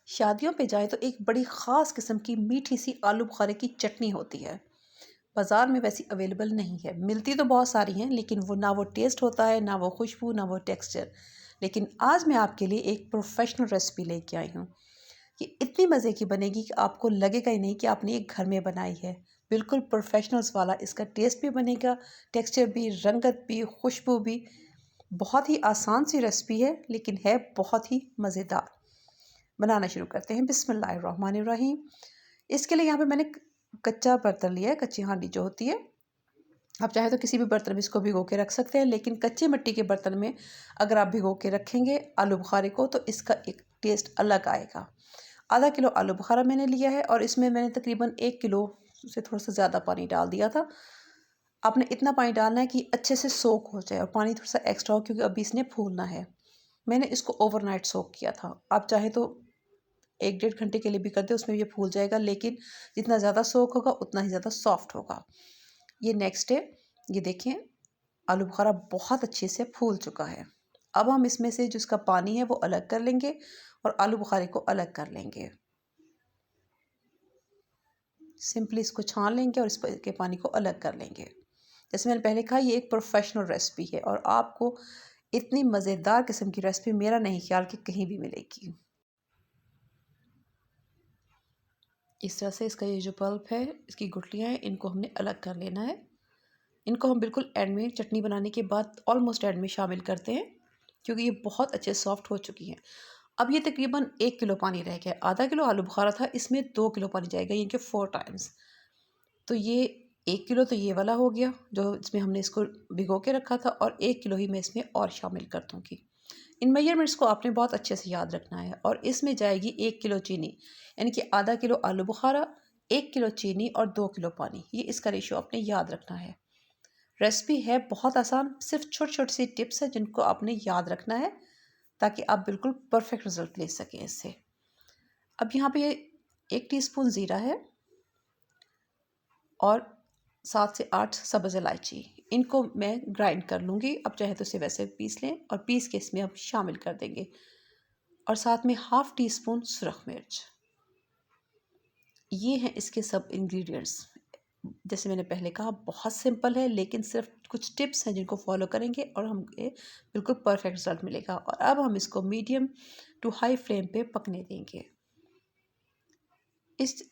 शादियों पे जाए तो एक बड़ी ख़ास किस्म की मीठी सी आलू बुखारे की चटनी होती है। बाज़ार में वैसी अवेलेबल नहीं है। मिलती तो बहुत सारी हैं, लेकिन वो ना वो टेस्ट होता है, ना वो खुशबू, ना वो टेक्सचर। लेकिन आज मैं आपके लिए एक प्रोफेशनल रेसिपी लेके आई हूँ। ये इतनी मज़े की बनेगी कि आपको लगेगा ही नहीं कि आपने ये घर में बनाई है। बिल्कुल प्रोफेशनल्स वाला इसका टेस्ट भी बनेगा, टेक्सचर भी, रंगत भी, खुशबू भी। बहुत ही आसान सी रेसिपी है, लेकिन है बहुत ही मज़ेदार। बनाना शुरू करते हैं। बिस्मिल्लाहिर्रहमानिर्रहीम। इसके लिए यहाँ पे मैंने कच्चा बर्तन लिया है, कच्ची हांडी जो होती है। आप चाहे तो किसी भी बर्तन में इसको भिगो के रख सकते हैं, लेकिन कच्ची मिट्टी के बर्तन में अगर आप भिगो के रखेंगे आलू बुखारे को तो इसका एक टेस्ट अलग आएगा। आधा किलो आलू बुखारा मैंने लिया है और इसमें मैंने तकरीबन 1 किलो से थोड़ा सा ज़्यादा पानी डाल दिया था। आपने इतना पानी डालना है कि अच्छे से सोक हो जाए और पानी थोड़ा सा एक्स्ट्रा हो, क्योंकि अभी इसने फूलना है। मैंने इसको ओवरनाइट सोक किया था। आप चाहे तो 1 डेढ़ घंटे के लिए भी कर दे, उसमें ये फूल जाएगा, लेकिन जितना ज़्यादा सोक होगा उतना ही ज़्यादा सॉफ्ट होगा। ये नेक्स्ट है। ये देखें, आलू बुखारा बहुत अच्छे से फूल चुका है। अब हम इसमें से जो इसका पानी है वो अलग कर लेंगे और आलू बुखारे को अलग कर लेंगे। सिंपली इसको छान लेंगे और इस के पानी को अलग कर लेंगे। जैसे मैंने पहले कहा, ये एक प्रोफेशनल रेसिपी है और आपको इतनी मज़ेदार किस्म की रेसिपी मेरा नहीं ख्याल कि कहीं भी मिलेगी। इस तरह से इसका ये जो पल्प है, इसकी गुठलियाँ हैं, इनको हमने अलग कर लेना है। इनको हम बिल्कुल एंड में, चटनी बनाने के बाद ऑलमोस्ट एंड में शामिल करते हैं, क्योंकि ये बहुत अच्छे सॉफ्ट हो चुकी हैं। अब ये तकरीबन 1 किलो पानी रह गया। आधा किलो आलू बुखारा था, इसमें 2 किलो पानी जाएगा, यानी कि 4 टाइम्स। तो ये 1 किलो तो ये वाला हो गया जो इसमें हमने इसको भिगो के रखा था, और 1 किलो ही मैं इसमें और शामिल कर दूँगी। इन मेजरमेंट्स को आपने बहुत अच्छे से याद रखना है। और इसमें जाएगी 1 किलो चीनी, यानी कि आधा किलो आलू बुखारा, 1 किलो चीनी और 2 किलो पानी। ये इसका रेशियो आपने याद रखना है। रेसिपी है बहुत आसान, सिर्फ छोटी छोटी सी टिप्स है जिनको आपने याद रखना है, ताकि आप बिल्कुल परफेक्ट रिजल्ट ले सकें इससे। अब यहाँ पे 1 टीस्पून ज़ीरा है और 7 से 8 सब्ज़ इलायची। इनको मैं ग्राइंड कर लूँगी। अब चाहे तो इसे वैसे पीस लें, और पीस के इसमें हम शामिल कर देंगे। और साथ में हाफ़ टी स्पून सुरख मिर्च। ये हैं इसके सब इंग्रेडिएंट्स। जैसे मैंने पहले कहा, बहुत सिंपल है, लेकिन सिर्फ कुछ टिप्स हैं जिनको फॉलो करेंगे और हमें बिल्कुल परफेक्ट रिजल्ट मिलेगा। और अब हम इसको मीडियम टू हाई फ्लेम पे पकने देंगे। इस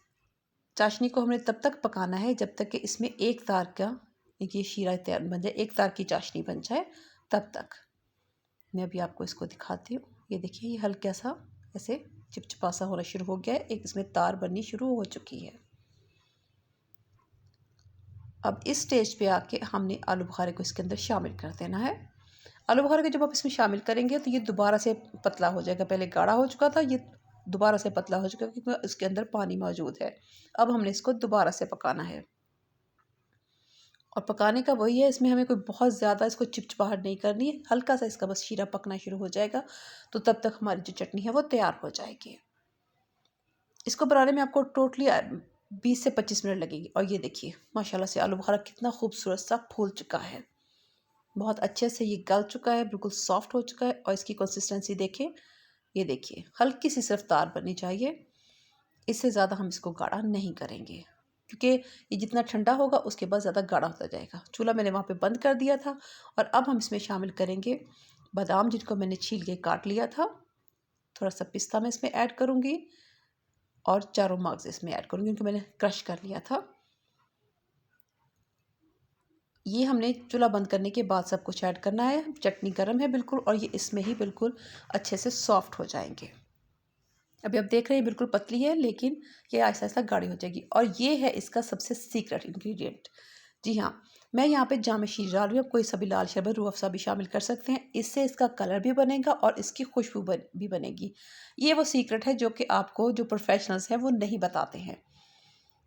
चाशनी को हमने तब तक पकाना है जब तक कि इसमें एक तार का ये शीरा तैयार बन जाए, एक तार की चाशनी बन जाए, तब तक। मैं अभी आपको इसको दिखाती हूँ। ये देखिए, ये हल्का सा ऐसे चिपचिपा सा होना शुरू हो गया है, एक इसमें तार बननी शुरू हो चुकी है। अब इस स्टेज पे आके हमने आलू बुखारे को इसके अंदर शामिल कर देना है। आलू बुखारे को जब आप इसमें शामिल करेंगे तो ये दोबारा से पतला हो जाएगा। पहले गाढ़ा हो चुका था, ये दोबारा से पतला हो चुका है, क्योंकि इसके अंदर पानी मौजूद है। अब हमने इसको दोबारा से पकाना है। और पकाने का वही है, इसमें हमें कोई बहुत ज़्यादा इसको चिपचिपाहट नहीं करनी है। हल्का सा इसका बस शीरा पकना शुरू हो जाएगा, तो तब तक हमारी जो चटनी है वो तैयार हो जाएगी। इसको बनाने में आपको टोटली 20 से 25 मिनट लगेगी। और ये देखिए, माशाल्लाह से आलू बुखारा कितना खूबसूरत सा फूल चुका है। बहुत अच्छे से ये गल चुका है, बिल्कुल सॉफ्ट हो चुका है। और इसकी कंसिस्टेंसी देखें, ये देखिए, हल्की सी सिर्फ तार बननी चाहिए। इससे ज़्यादा हम इसको गाढ़ा नहीं करेंगे, क्योंकि ये जितना ठंडा होगा उसके बाद ज़्यादा गाढ़ा होता जाएगा। चूल्हा मैंने वहाँ पे बंद कर दिया था। और अब हम इसमें शामिल करेंगे बादाम, जिनको मैंने छील के काट लिया था। थोड़ा सा पिस्ता मैं इसमें ऐड करूँगी, और चारों मग्ज़ इसमें ऐड करूँगी, क्योंकि मैंने क्रश कर लिया था। ये हमने चूल्हा बंद करने के बाद सब कुछ ऐड करना है। चटनी गर्म है बिल्कुल, और ये इसमें ही बिल्कुल अच्छे से सॉफ्ट हो जाएंगे। अभी आप देख रहे हैं बिल्कुल पतली है, लेकिन ये आहिस्ता आहिस्ता गाढ़ी हो जाएगी। और ये है इसका सबसे सीक्रेट इंग्रेडिएंट। जी हाँ, मैं यहाँ पे जाम शीर डाल रही हूँ। आप कोई सा भी लाल शरबत, रूह अफ़ज़ा भी शामिल कर सकते हैं। इससे इसका कलर भी बनेगा और इसकी खुशबू भी बनेगी। ये वो सीक्रेट है जो कि आपको जो प्रोफेशनल्स हैं वो नहीं बताते हैं,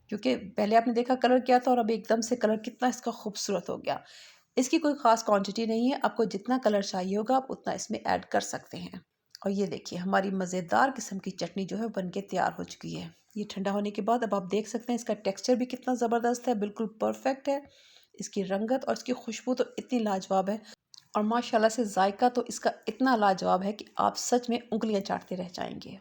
क्योंकि पहले आपने देखा कलर क्या था, और अब एकदम से कलर कितना इसका खूबसूरत हो गया। इसकी कोई ख़ास क्वांटिटी नहीं है, आपको जितना कलर चाहिए होगा आप उतना इसमें ऐड कर सकते हैं। और ये देखिए, हमारी मज़ेदार किस्म की चटनी जो है बन के तैयार हो चुकी है। ये ठंडा होने के बाद अब आप देख सकते हैं इसका टेक्सचर भी कितना ज़बरदस्त है, बिल्कुल परफेक्ट है। इसकी रंगत और इसकी खुशबू तो इतनी लाजवाब है, और माशाल्लाह से जायका तो इसका इतना लाजवाब है कि आप सच में उंगलियां चाटते रह जाएंगे।